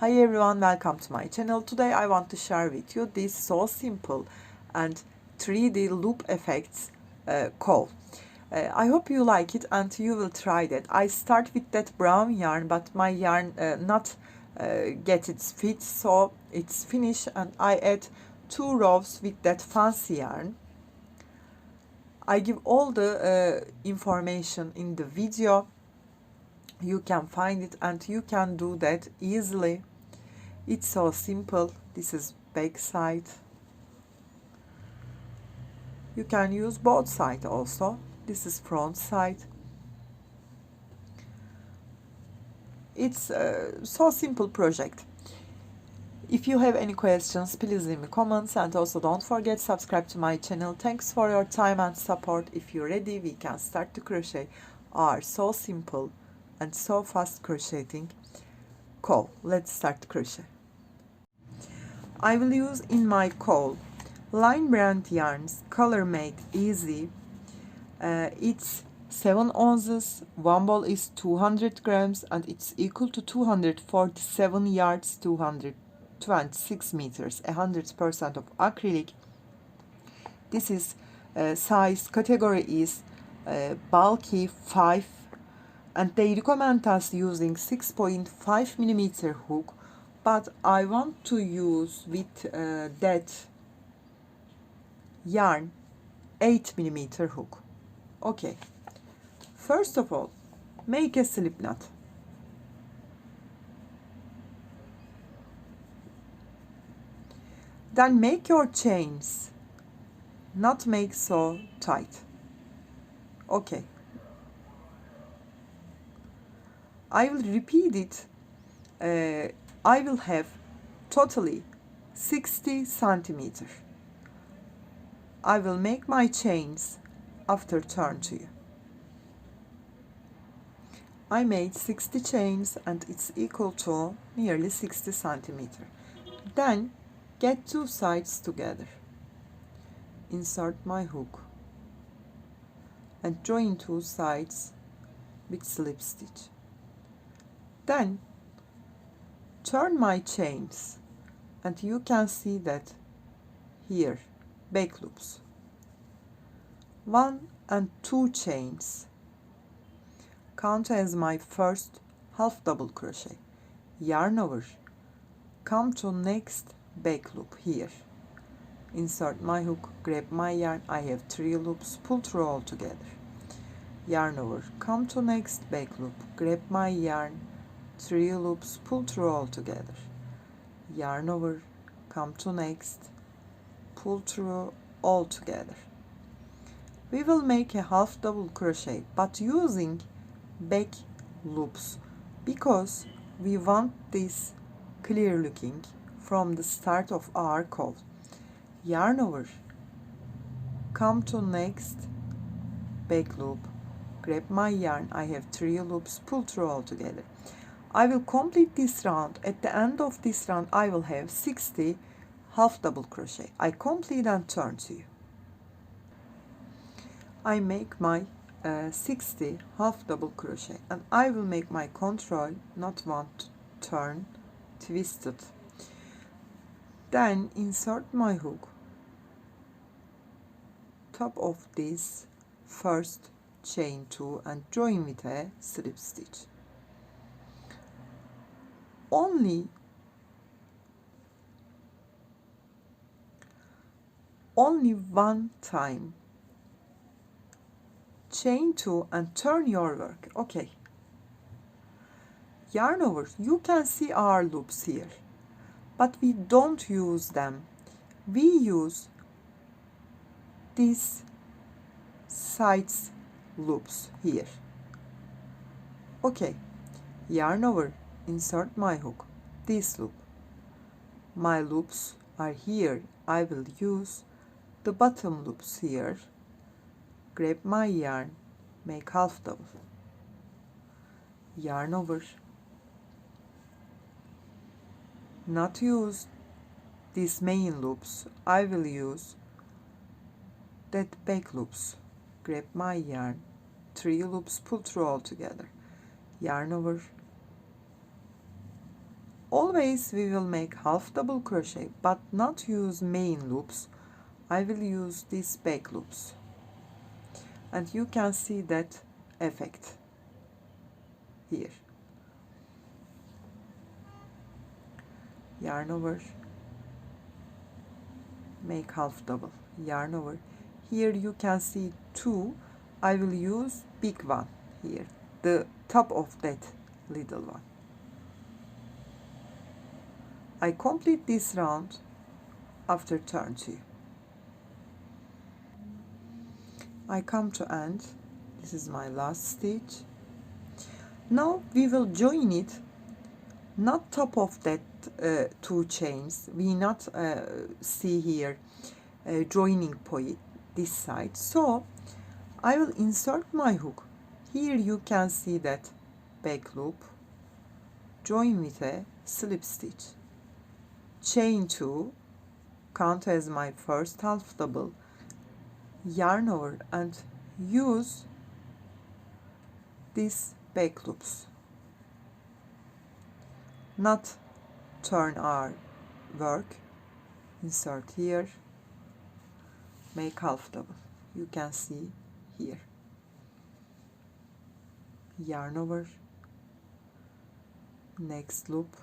Hi everyone, welcome to my channel. Today I want to share with you this so simple and 3D loop effects cowl. I hope you like it and you will try that. I start with that brown yarn, but my yarn not get its fit, so it's finished, and I add 2 rows with that fancy yarn. I give all the information in the video. You can find it and you can do that easily. It's so simple. This is back side. You can use both sides also. This is front side. It's a so simple project. If you have any questions, please leave me comments, and also don't forget subscribe to my channel. Thanks for your time and support. If you're ready, we can start to crochet our so simple and so fast crocheting cowl. Let's start to crochet. I will use in my cowl line brand yarns, color made easy. It's 7 ounces, one ball is 200 grams, and it's equal to 247 yards, 226 meters, 100% of acrylic. This is size category is bulky 5, and they recommend us using 6.5 millimeter hook, but I want to use with that yarn 8 millimeter hook. Okay, first of all, make a slip knot. Then make your chains, not make so tight. Okay, I will repeat it. I will have totally 60 centimeter. I will make my chains after turn to you. I made 60 chains and it's equal to nearly 60 centimeter. Then get 2 sides together. Insert my hook and join 2 sides with slip stitch. Then turn my chains, and you can see that here back loops, 1 and 2 chains count as my first half double crochet. Yarn over, come to next back loop here, insert my hook, grab my yarn, I have 3 loops, pull through all together, yarn over, come to next back loop, grab my yarn, 3 loops, pull through all together, yarn over, come to next, pull through all together. We will make a half double crochet, but using back loops, because we want this clear looking from the start of our cowl. Yarn over, come to next back loop, grab my yarn, I have 3 loops, pull through all together. I will complete this round. At the end of this round I will have 60 half double crochet. I complete and turn to you. I make my 60 half double crochet, and I will make my control, not want, turn, twisted. Then insert my hook top of this first chain 2 and join with a slip stitch. Only one time chain 2 and turn your work. Okay, yarn over, you can see our loops here, but we don't use them. We use these sides loops here. Okay, yarn over, insert my hook, this loop, my loops are here. I will use the bottom loops here, grab my yarn, make half double, yarn over, not use these main loops, I will use that back loops, grab my yarn, 3 loops, pull through all together, yarn over, Always we will make half double crochet, but not use main loops. I will use these back loops, and you can see that effect here. Yarn over, make half double, yarn over. Here you can see two. I will use big one here, the top of that little one. I complete this round after turn 2. I come to end. This is my last stitch. Now we will join it, not top of that 2 chains. We not see here joining point this side. So I will insert my hook. Here you can see that back loop, join with a slip stitch, chain 2, count as my first half double, yarn over and use these back loops, not turn our work. Insert here, make half double, you can see here, yarn over, next loop,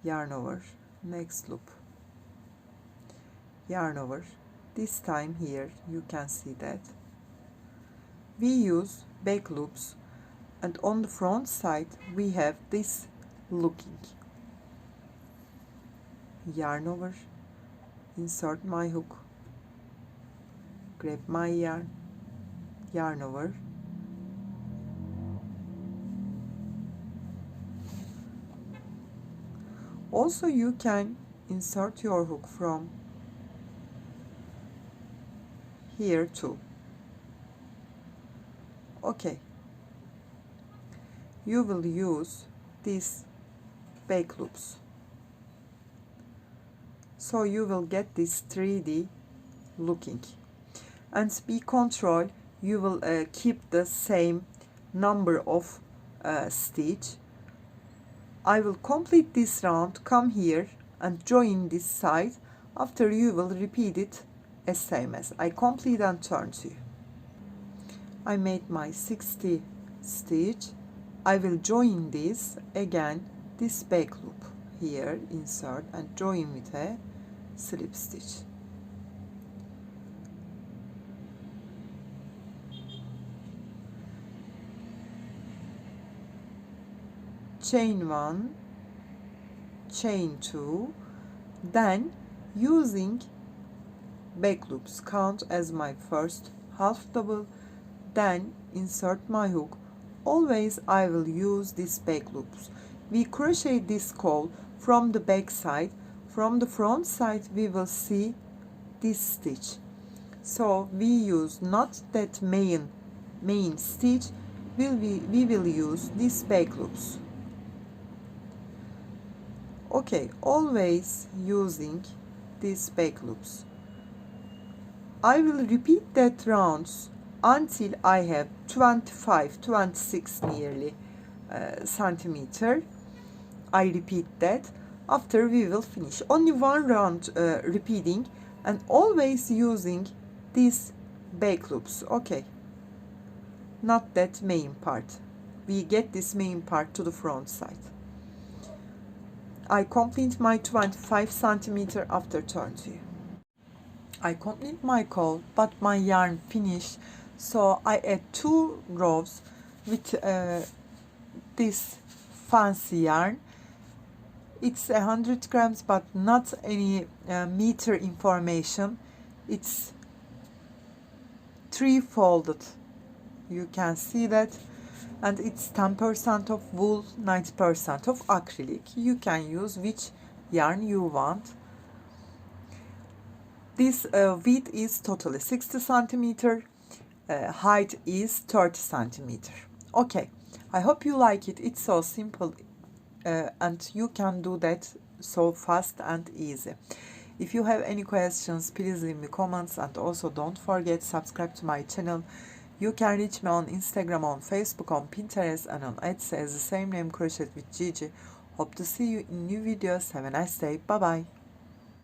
yarn over, next loop, yarn over. This time here you can see that we use back loops, and on the front side we have this looking. Yarn over, insert my hook, grab my yarn, yarn over, also you can insert your hook from here too. Okay, you will use these back loops, so you will get this 3D looking, and be control, you will keep the same number of stitch. I will complete this round, come here and join this side. After you will repeat it as same as I complete and turn to you. I made my 60 stitch. I will join this again, this back loop here, insert and join with a slip stitch. Chain 1, chain 2, then using back loops, count as my first half double, then insert my hook. Always I will use these back loops. We crochet this cowl from the back side. From the front side we will see this stitch, so we use not that main stitch, we will use these back loops. Okay, always using these back loops. I will repeat that rounds until I have 26 nearly centimeter. I repeat that. After we will finish. Only one round repeating, and always using these back loops. Okay, not that main part. We get this main part to the front side. I complete my 25 centimeter after turn 2. I complete my cowl, but my yarn finished, so I add 2 rows with this fancy yarn. It's 100 grams, but not any meter information. It's 3-folded. You can see that. And it's 10% of wool, 90% of acrylic. You can use which yarn you want. This width is totally 60 centimeter. Height is 30 centimeter. Okay, I hope you like it. It's so simple. And you can do that so fast and easy. If you have any questions, please leave me comments, and also don't forget subscribe to my channel. You can reach me on Instagram, on Facebook, on Pinterest, and on Etsy as the same name, Crochet with Gigi. Hope to see you in new videos. Have a nice day. Bye bye.